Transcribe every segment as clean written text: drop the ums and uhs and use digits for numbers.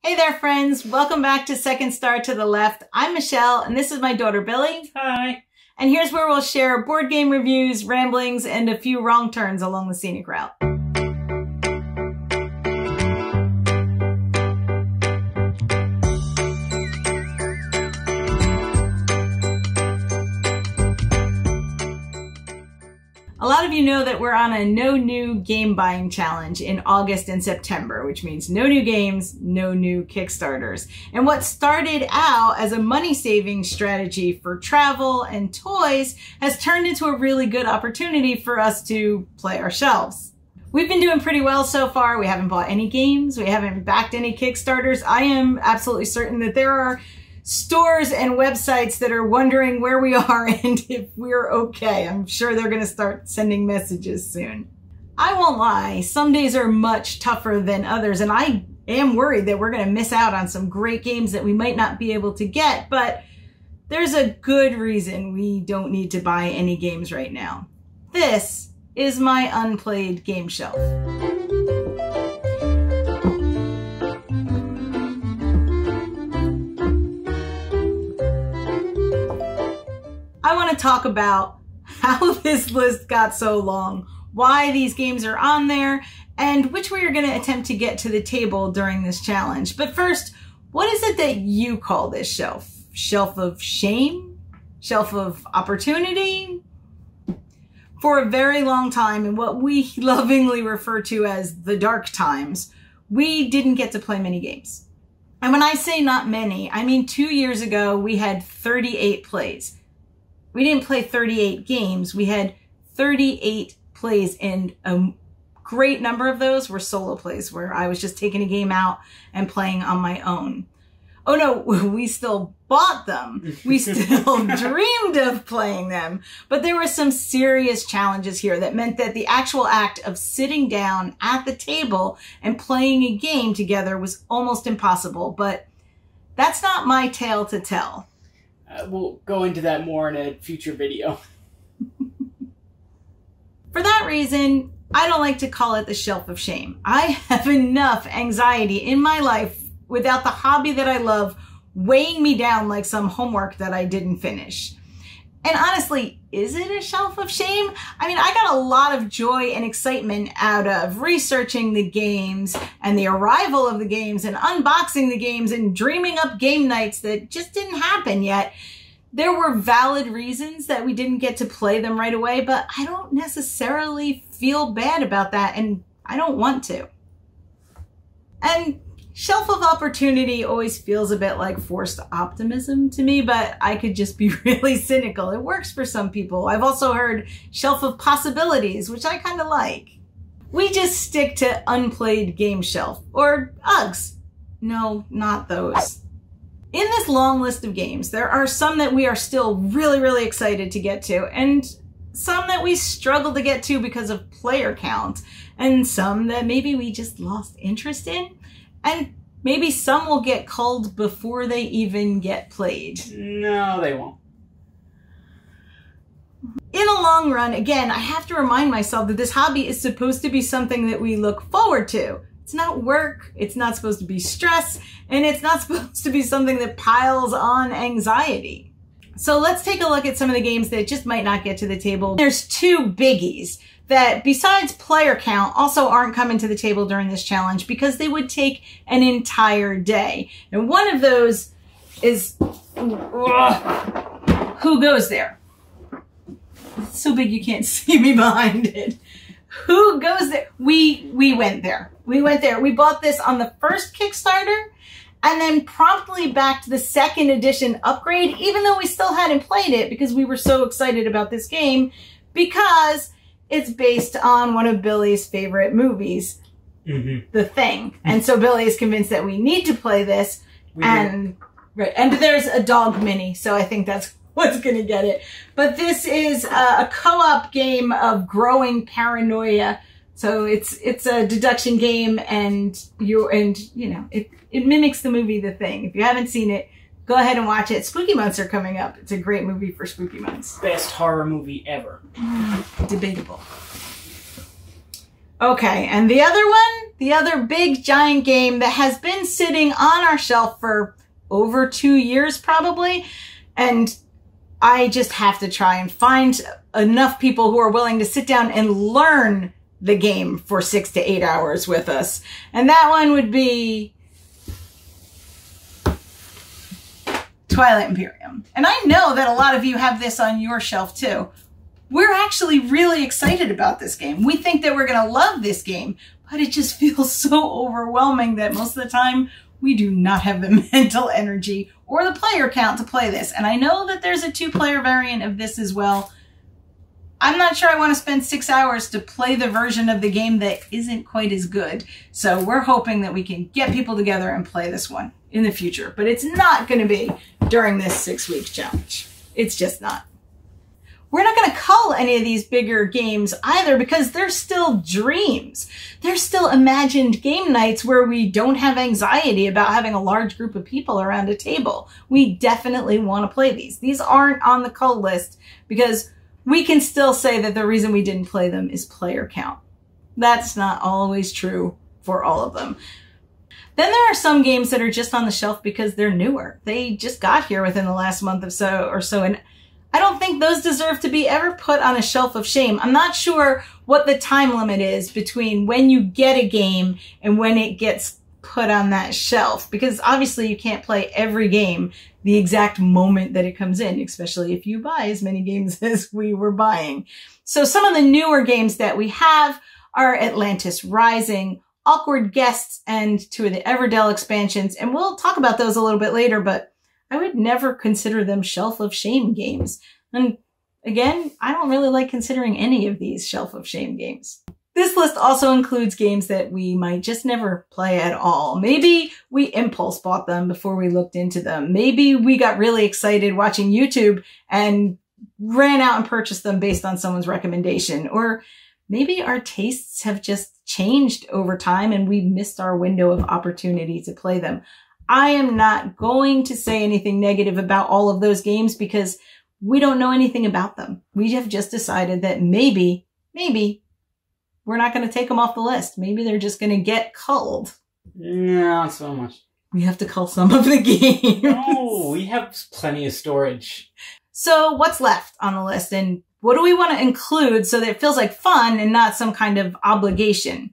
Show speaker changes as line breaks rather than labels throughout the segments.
Hey there, friends. Welcome back to Second Star to the Left. I'm Michelle, and this is my daughter, Billy.
Hi.
And here's where we'll share board game reviews, ramblings, and a few wrong turns along the scenic route. A lot of you know that we're on a no new game buying challenge in August and September, which means no new games, no new Kickstarters. And what started out as a money-saving strategy for travel and toys has turned into a really good opportunity for us to play our shelves. We've been doing pretty well so far. We haven't bought any games. We haven't backed any Kickstarters. I am absolutely certain that there are stores and websites that are wondering where we are and if we're okay. I'm sure they're going to start sending messages soon. I won't lie, some days are much tougher than others, and I am worried that we're going to miss out on some great games that we might not be able to get, but there's a good reason we don't need to buy any games right now. This is my Unplayed Game Shelf. I want to talk about how this list got so long, why these games are on there, and which we are going to attempt to get to the table during this challenge. But first, what is it that you call this shelf? Shelf of shame? Shelf of opportunity? For a very long time, in what we lovingly refer to as the dark times, we didn't get to play many games. And when I say not many, I mean 2 years ago, we had 38 plays. We didn't play 38 games. We had 38 plays, and a great number of those were solo plays where I was just taking a game out and playing on my own. Oh no, we still bought them. We still dreamed of playing them. But there were some serious challenges here that meant that the actual act of sitting down at the table and playing a game together was almost impossible. But that's not my tale to tell.
We'll go into that more in a future video.
For that reason, I don't like to call it the shelf of shame. I have enough anxiety in my life without the hobby that I love weighing me down like some homework that I didn't finish. And honestly, is it a shelf of shame? I mean, I got a lot of joy and excitement out of researching the games and the arrival of the games and unboxing the games and dreaming up game nights that just didn't happen yet. There were valid reasons that we didn't get to play them right away, but I don't necessarily feel bad about that, and I don't want to. And shelf of opportunity always feels a bit like forced optimism to me, but I could just be really cynical. It works for some people. I've also heard shelf of possibilities, which I kind of like. We just stick to Unplayed Game Shelf, or UGS. No, not those. In this long list of games, there are some that we are still really excited to get to, and some that we struggle to get to because of player count, and some that maybe we just lost interest in. And maybe some will get culled before they even get played.
No, they won't.
In a long run, again, I have to remind myself that this hobby is supposed to be something that we look forward to. It's not work, it's not supposed to be stress, and it's not supposed to be something that piles on anxiety. So let's take a look at some of the games that just might not get to the table. There's two biggies that, besides player count, also aren't coming to the table during this challenge because they would take an entire day. And one of those is, who goes there? It's so big you can't see me behind it. Who goes there? We went there. We went there. We bought this on the first Kickstarter and then promptly backed the second edition upgrade, even though we still hadn't played it because we were so excited about this game because it's based on one of Billy's favorite movies, The Thing. And so Billy is convinced that we need to play this. And there's a dog mini, so I think that's what's going to get it. But this is a co-op game of growing paranoia. So it's a deduction game, and you know, it mimics the movie The Thing. If you haven't seen it, go ahead and watch it. Spooky months are coming up. It's a great movie for spooky months.
Best horror movie ever.
Debatable. Okay, and the other one, the other big giant game that has been sitting on our shelf for over 2 years probably, and I just have to try and find enough people who are willing to sit down and learn the game for 6 to 8 hours with us. And that one would be Twilight Imperium. And I know that a lot of you have this on your shelf too. We're actually really excited about this game. We think that we're going to love this game, but it just feels so overwhelming that most of the time we do not have the mental energy or the player count to play this. And I know that there's a 2-player variant of this as well. I'm not sure I want to spend 6 hours to play the version of the game that isn't quite as good. So we're hoping that we can get people together and play this one in the future. But it's not going to be during this 6-week challenge. It's just not. We're not going to cull any of these bigger games either because they're still dreams. They're still imagined game nights where we don't have anxiety about having a large group of people around a table. We definitely want to play these. These aren't on the cull list because we can still say that the reason we didn't play them is player count. That's not always true for all of them. Then there are some games that are just on the shelf because they're newer. They just got here within the last month or so, and I don't think those deserve to be ever put on a shelf of shame. I'm not sure what the time limit is between when you get a game and when it gets put on that shelf, because obviously you can't play every game the exact moment that it comes in, especially if you buy as many games as we were buying. So some of the newer games that we have are Atlantis Rising, Awkward Guests, and 2 of the Everdell expansions. And we'll talk about those a little bit later, but I would never consider them shelf of shame games. And again, I don't really like considering any of these shelf of shame games. This list also includes games that we might just never play at all. Maybe we impulse bought them before we looked into them. Maybe we got really excited watching YouTube and ran out and purchased them based on someone's recommendation. Or maybe our tastes have just changed over time and we missed our window of opportunity to play them. I am not going to say anything negative about all of those games because we don't know anything about them. We have just decided that maybe we're not going to take them off the list. Maybe they're just going to get culled.
No, not so much.
We have to cull some of the games.
No, we have plenty of storage.
So what's left on the list and what do we want to include so that it feels like fun and not some kind of obligation?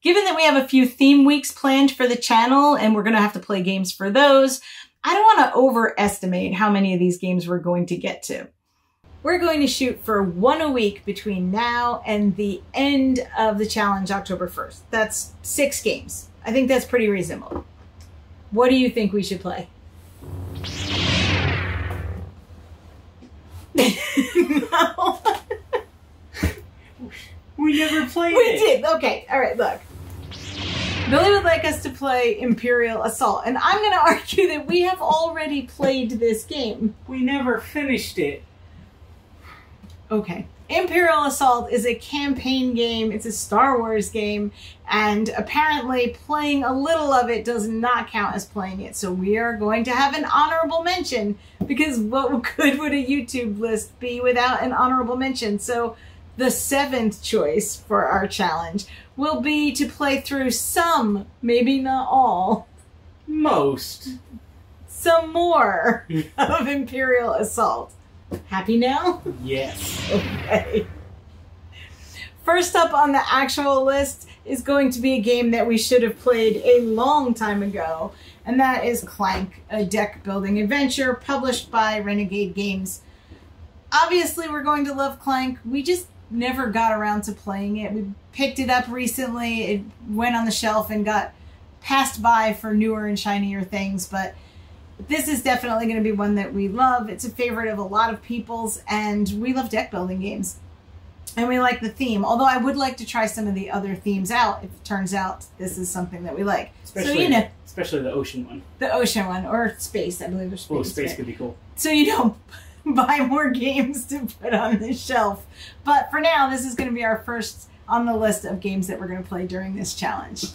Given that we have a few theme weeks planned for the channel and we're going to have to play games for those, I don't want to overestimate how many of these games we're going to get to. We're going to shoot for 1 a week between now and the end of the challenge, October 1st. That's 6 games. I think that's pretty reasonable. What do you think we should play? No.
We never played
We
it.
did. Okay. All right. Look. Billy would like us to play Imperial Assault, and I'm going to argue that we have already played this game.
We never finished it.
Okay. Imperial Assault is a campaign game. It's a Star Wars game, and apparently playing a little of it does not count as playing it. So we are going to have an honorable mention, because what good would a YouTube list be without an honorable mention? So the 7th choice for our challenge will be to play through some, maybe not all,
Most.
some more of Imperial Assault. Happy now?
Yes.
Okay. First up on the actual list is going to be a game that we should have played a long time ago, and that is Clank, a deck building adventure published by Renegade Games. Obviously, we're going to love Clank. We just never got around to playing it. We picked it up recently. It went on the shelf and got passed by for newer and shinier things, but this is definitely going to be one that we love. It's a favorite of a lot of people's, and we love deck building games. And we like the theme, although I would like to try some of the other themes out if it turns out this is something that we like.
Especially,
so, you know,
especially the ocean one.
The ocean one, or space, I believe there's space.
Oh, space could be cool.
So you don't buy more games to put on the shelf. But for now, this is going to be our first on the list of games that we're going to play during this challenge.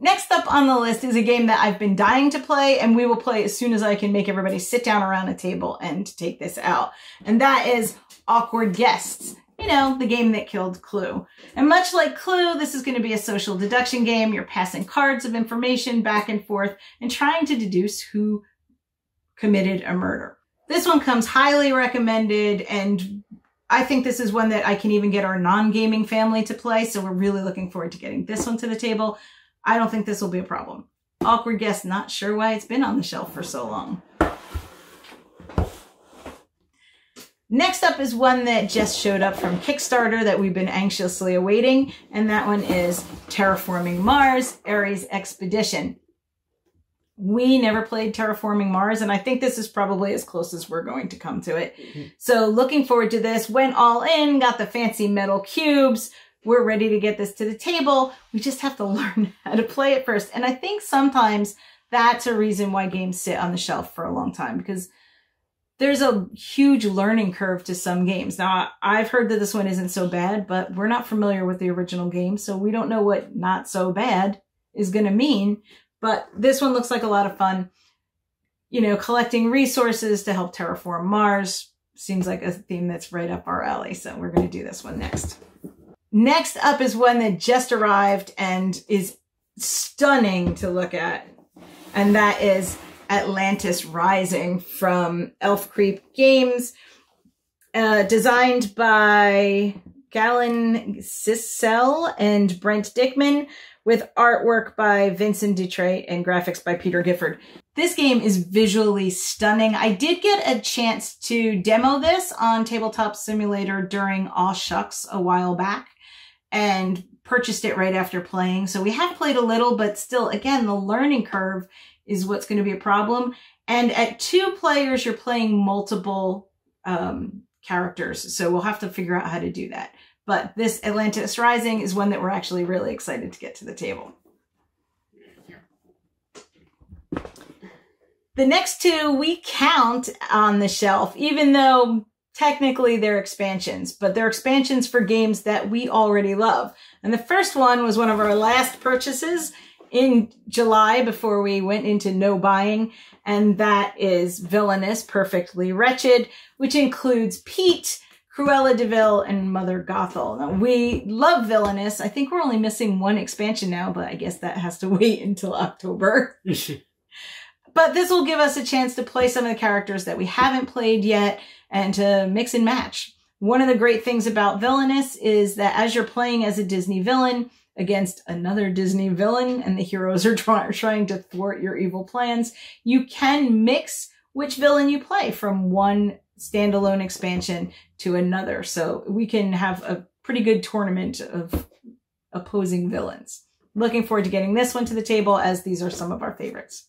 Next up on the list is a game that I've been dying to play, and we will play as soon as I can make everybody sit down around a table and take this out. And that is Awkward Guests, you know, the game that killed Clue. And much like Clue, this is going to be a social deduction game. You're passing cards of information back and forth and trying to deduce who committed a murder. This one comes highly recommended, and I think this is one that I can even get our non-gaming family to play, so we're really looking forward to getting this one to the table. I don't think this will be a problem. Awkward guess, not sure why it's been on the shelf for so long. Next up is one that just showed up from Kickstarter that we've been anxiously awaiting, and that one is Terraforming Mars, Ares Expedition. We never played Terraforming Mars, and I think this is probably as close as we're going to come to it. So looking forward to this. Went all in, got the fancy metal cubes. We're ready to get this to the table. We just have to learn how to play it first. And I think sometimes that's a reason why games sit on the shelf for a long time, because there's a huge learning curve to some games. Now, I've heard that this one isn't so bad, but we're not familiar with the original game, so we don't know what not so bad is going to mean. But this one looks like a lot of fun. You know, collecting resources to help terraform Mars seems like a theme that's right up our alley, so we're going to do this one next. Next up is one that just arrived and is stunning to look at, and that is Atlantis Rising from Elf Creep Games, designed by Galen Sissel and Brent Dickman, with artwork by Vincent Dutrait and graphics by Peter Gifford. This game is visually stunning. I did get a chance to demo this on Tabletop Simulator during Aw Shucks a while back and purchased it right after playing. So we have played a little, but still, again, the learning curve is what's going to be a problem. And at 2 players, you're playing multiple characters. So we'll have to figure out how to do that. But this Atlantis Rising is one that we're actually really excited to get to the table. The next 2 we count on the shelf, even though technically they're expansions, but they're expansions for games that we already love. And the first one was one of our last purchases in July before we went into no buying, and that is Villainous, Perfectly Wretched, which includes Pete, Cruella de Vil, and Mother Gothel. Now, we love Villainous. I think we're only missing 1 expansion now, but I guess that has to wait until October. But this will give us a chance to play some of the characters that we haven't played yet and to mix and match. One of the great things about Villainous is that as you're playing as a Disney villain against another Disney villain and the heroes are trying to thwart your evil plans, you can mix which villain you play from one standalone expansion to another. So we can have a pretty good tournament of opposing villains. Looking forward to getting this one to the table, as these are some of our favorites.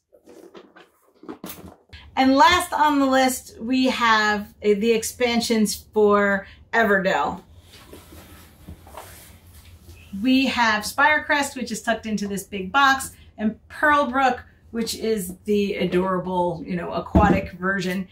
And last on the list, we have the expansions for Everdell. We have Spirecrest, which is tucked into this big box, and Pearlbrook, which is the adorable, you know, aquatic version.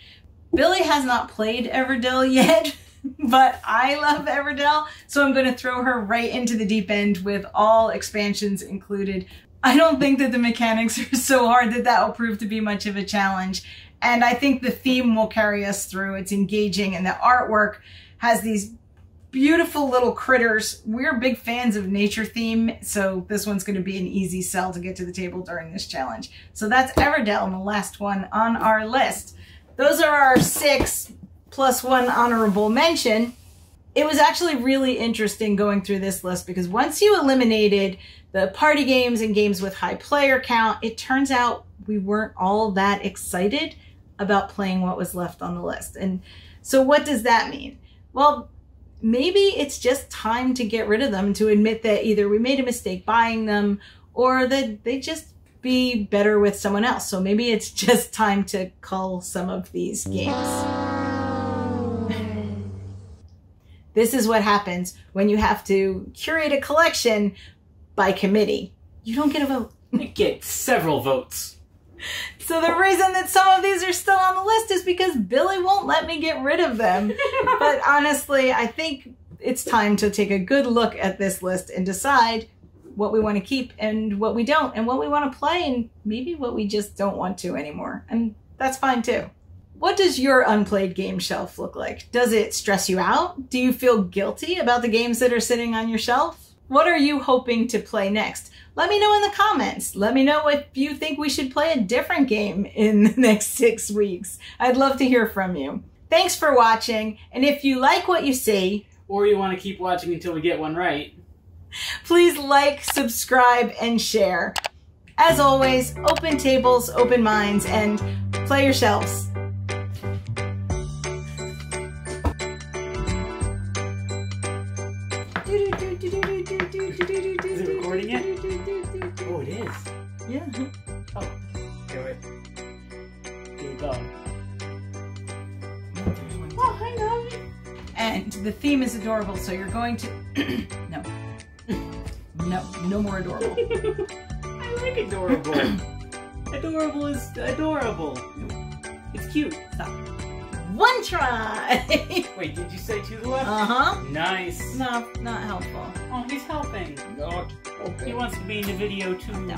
Billy has not played Everdell yet, but I love Everdell, so I'm going to throw her right into the deep end with all expansions included. I don't think that the mechanics are so hard that that will prove to be much of a challenge. And I think the theme will carry us through. It's engaging, and the artwork has these beautiful little critters. We're big fans of nature theme, so this one's going to be an easy sell to get to the table during this challenge. So that's Everdell, and the last one on our list. Those are our 6 plus 1 honorable mention. It was actually really interesting going through this list, because once you eliminated the party games and games with high player count, it turns out we weren't all that excited about playing what was left on the list. And so what does that mean? Well, maybe it's just time to get rid of them, to admit that either we made a mistake buying them or that they just be better with someone else. So maybe it's just time to cull some of these games. This is what happens when you have to curate a collection by committee. You don't get a vote.
You get several votes.
So the reason that some of these are still on the list is because Billy won't let me get rid of them. But honestly, I think it's time to take a good look at this list and decide what we want to keep and what we don't, and what we want to play and maybe what we just don't want to anymore. And that's fine too. What does your unplayed game shelf look like? Does it stress you out? Do you feel guilty about the games that are sitting on your shelf? What are you hoping to play next? Let me know in the comments. Let me know if you think we should play a different game in the next 6 weeks. I'd love to hear from you. Thanks for watching, and if you like what you see,
or you want to keep watching until we get one right,
please like, subscribe, and share. As always, open tables, open minds, and play your shelves.
Is it recording yet? Oh, it is.
Yeah.
Oh, okay, wait. Here we go. Oh, hi, Mommy.
And the theme is adorable, so you're going to... No more adorable.
I like adorable. Adorable is adorable. It's cute.
Stop. One try!
Wait, did you say to the left?
Uh-huh.
Nice.
No, not helpful.
Oh, he's helping.
Not okay.
He wants to be in the video too.
No.